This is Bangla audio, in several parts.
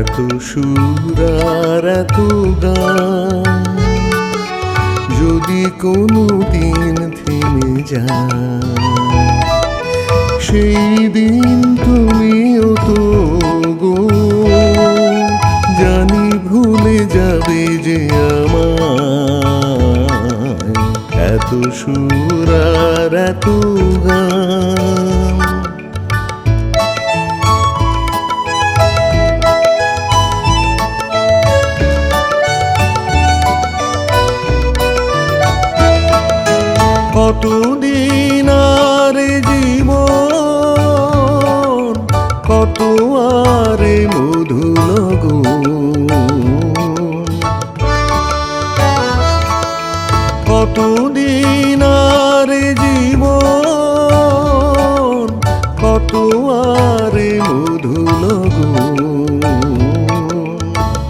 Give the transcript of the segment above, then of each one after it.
এত সুর আর এত গান যদি কোনো দিন থেমে যায়, সেই দিন তুমিও তো গো জানি ভুলে যাবে যে আমায়। এত সুর আর এত গান কতদিন আর জীবন, কত আরে মধু লগন, কতদিন আর জীবন, কত আরে মধু লগন।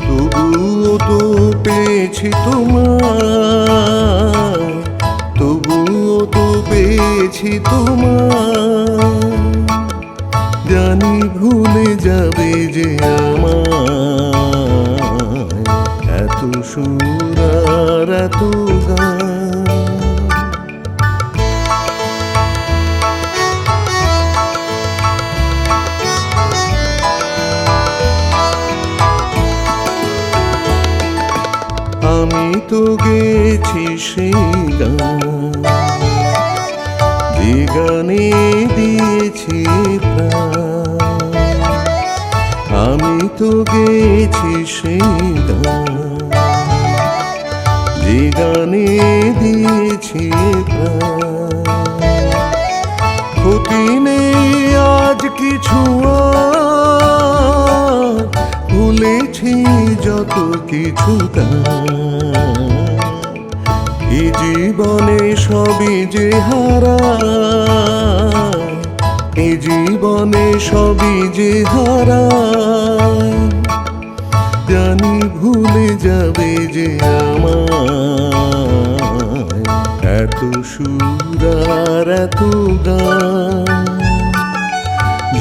তবুও তো পেয়েছি তোমায়, তবুও তো পেয়েছি তোমায়, জানি ভুলে যাবে যে আমায়। এত সুর আর এত গান আমি তো গেছি সেই গান, যে গানে দিয়েছি প্রাণ। আমি তো গেছি সেই গান, যে গানে দিয়েছি প্রাণ। ক্ষতি নেই আজ কিছু আর, ভুলেছি যত কিছু গান। এই জীবনে সবই যে হারায়, এই জীবনে সবই যে হারায়, জানি ভুলে যাবে যে আমায়। এত সুর আর এত গান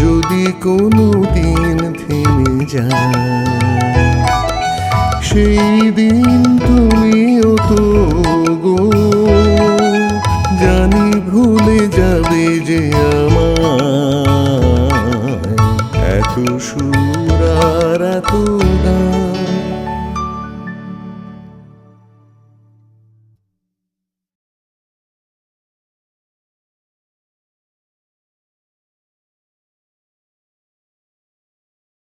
যদি কোনো দিন থেমে যায়, সেই দিন তুমিও তো গো জানি ভুলে যাবে যে আমায়। এত সুর